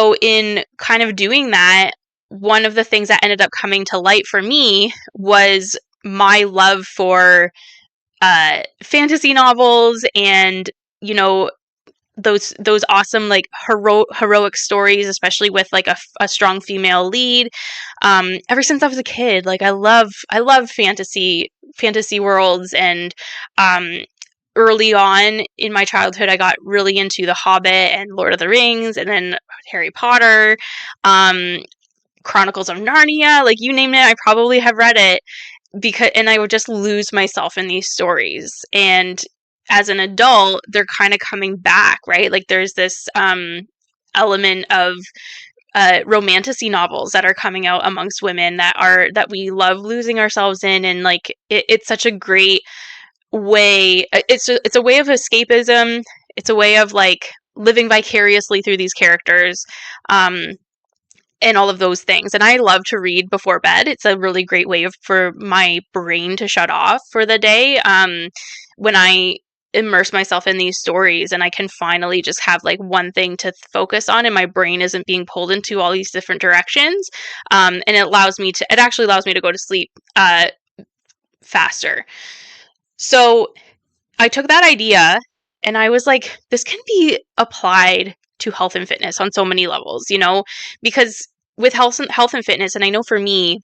so in kind of doing that, one of the things that ended up coming to light for me was my love for fantasy novels and, you know, those awesome like heroic stories, especially with like a strong female lead. Ever since I was a kid, like I love fantasy worlds, and early on in my childhood, I got really into The Hobbit and Lord of the Rings, and then Harry Potter, Chronicles of Narnia, like you name it, I probably have read it, and I would just lose myself in these stories. And as an adult, they're kind of coming back, right? Like there's this element of romantasy novels that are coming out amongst women that we love losing ourselves in, and like it's such a great way. It's a way of escapism. It's a way of like living vicariously through these characters. And all of those things. And I love to read before bed. It's a really great way for my brain to shut off for the day. When I immerse myself in these stories, and I can finally just have like one thing to focus on, and my brain isn't being pulled into all these different directions. And it actually allows me to go to sleep faster. So I took that idea and I was like, this can be applied to health and fitness on so many levels, you know, because with health and fitness, and I know for me,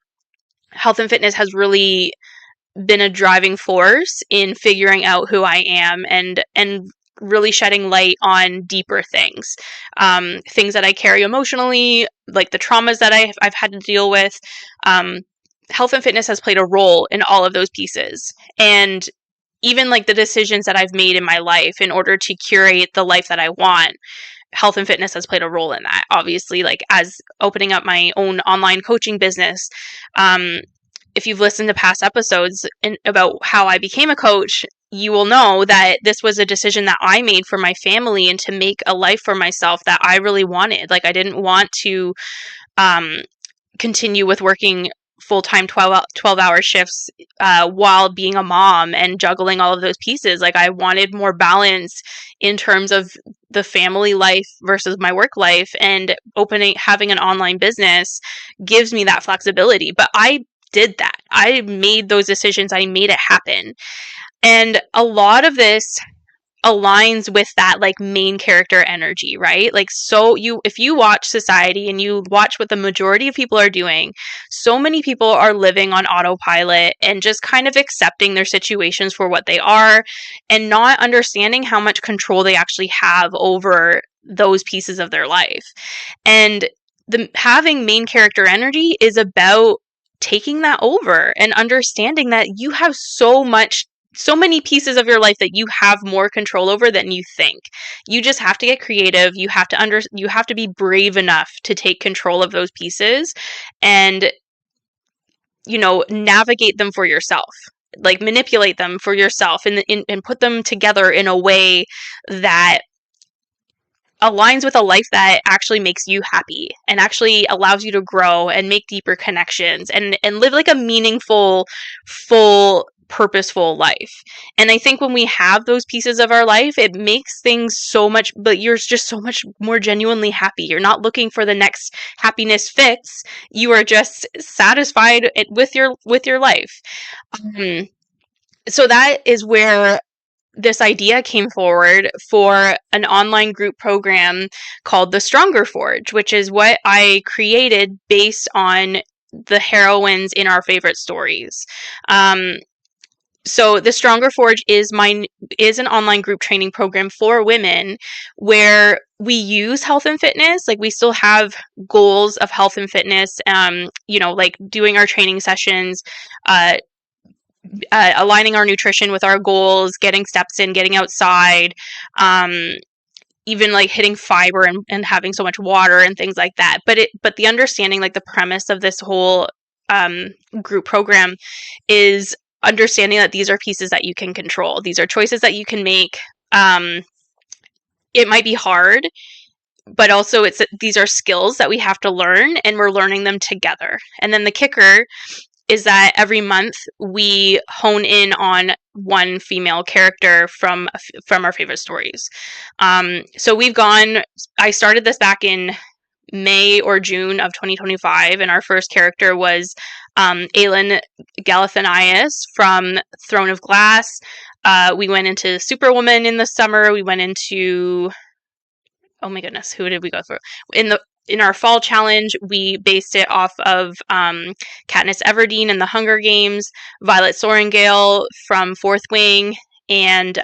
health and fitness has really been a driving force in figuring out who I am, and really shedding light on deeper things, things that I carry emotionally, like the traumas that I've had to deal with. Health and fitness has played a role in all of those pieces, and even like the decisions that I've made in my life in order to curate the life that I want, health and fitness has played a role in that. Obviously, like as opening up my own online coaching business. If you've listened to past episodes about how I became a coach, you will know that this was a decision that I made for my family and to make a life for myself that I really wanted. Like I didn't want to continue with working full-time 12-hour shifts while being a mom and juggling all of those pieces. Like I wanted more balance in terms of the family life versus my work life, and having an online business gives me that flexibility. But I did that. I made those decisions. I made it happen. And a lot of this aligns with that like main character energy, right? Like, so if you watch society and you watch what the majority of people are doing, so many people are living on autopilot and just kind of accepting their situations for what they are, and not understanding how much control they actually have over those pieces of their life. And having main character energy is about taking that over and understanding that you have so many pieces of your life that you have more control over than you think. You just have to get creative. You have to be brave enough to take control of those pieces and, you know, navigate them for yourself. Like manipulate them for yourself and put them together in a way that aligns with a life that actually makes you happy and actually allows you to grow and make deeper connections and live like a meaningful, full, purposeful life. And I think when we have those pieces of our life, it makes things but you're just so much more genuinely happy. You're not looking for the next happiness fix. You are just satisfied with your life. So that is where this idea came forward for an online group program called the StrongHer Forge, which is what I created based on the heroines in our favorite stories. So the StrongHer Forge is an online group training program for women where we use health and fitness. Like we still have goals of health and fitness, you know, like doing our training sessions, aligning our nutrition with our goals, getting steps in, getting outside, even like hitting fiber and having so much water and things like that. But the understanding, like the premise of this whole group program is understanding that these are pieces that you can control. These are choices that you can make. It might be hard, but also these are skills that we have to learn, and we're learning them together. And then the kicker is that every month we hone in on one female character from our favorite stories. So I started this back in May or June of 2025, and our first character was Aelin Galathinius from Throne of Glass. We went into Superwoman in the summer. We went into, oh my goodness, who did we go through? In our fall challenge, we based it off of Katniss Everdeen in the Hunger Games, Violet Sorrengail from Fourth Wing, and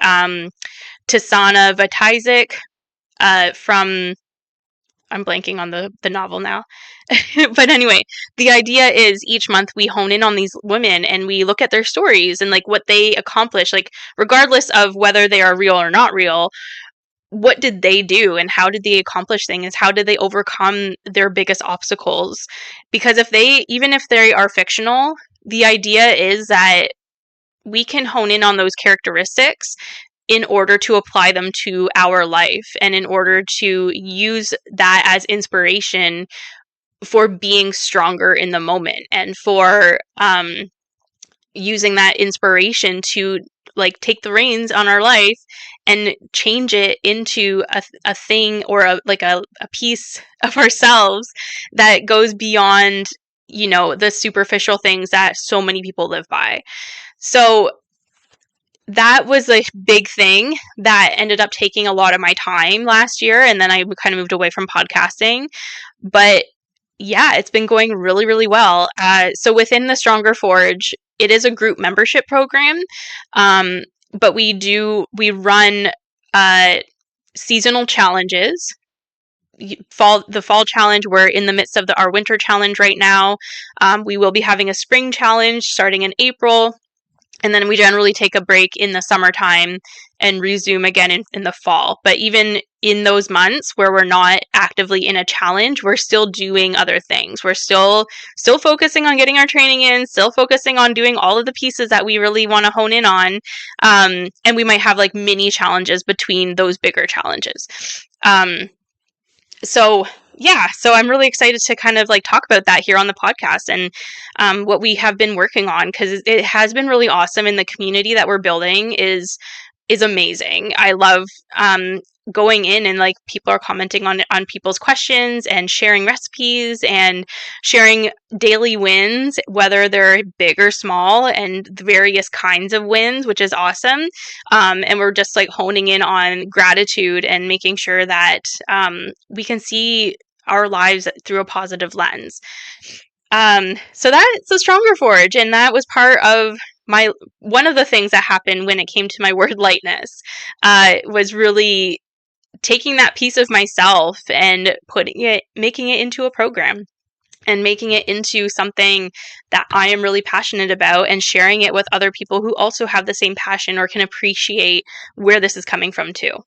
Tisana Vatazik from, I'm blanking on the novel now. But anyway, the idea is each month we hone in on these women and we look at their stories and like what they accomplish, like regardless of whether they are real or not real, what did they do and how did they accomplish things? How did they overcome their biggest obstacles? Because even if they are fictional, the idea is that we can hone in on those characteristics in order to apply them to our life and in order to use that as inspiration for being stronger in the moment and for using that inspiration to like take the reins on our life and change it into a thing or a piece of ourselves that goes beyond, the superficial things that so many people live by. So that was a big thing that ended up taking a lot of my time last year, and then I kind of moved away from podcasting. But yeah, it's been going really, really well. So within the StrongHer Forge, it is a group membership program, but we run seasonal challenges. The fall challenge, we're in the midst of our winter challenge right now. We will be having a spring challenge starting in April. And then we generally take a break in the summertime and resume again in the fall. But even in those months where we're not actively in a challenge, we're still doing other things. We're still focusing on getting our training in, still focusing on doing all of the pieces that we really want to hone in on. And we might have like mini challenges between those bigger challenges. So I'm really excited to kind of like talk about that here on the podcast and what we have been working on, because it has been really awesome, and the community that we're building is amazing. I love going in and like people are commenting on people's questions and sharing recipes and sharing daily wins, whether they're big or small, and the various kinds of wins, which is awesome. And we're just like honing in on gratitude and making sure that we can see our lives through a positive lens. So that's the StrongHer Forge, and that was part of one of the things that happened when it came to my word lightness, was really taking that piece of myself and making it into a program and making it into something that I am really passionate about and sharing it with other people who also have the same passion or can appreciate where this is coming from too.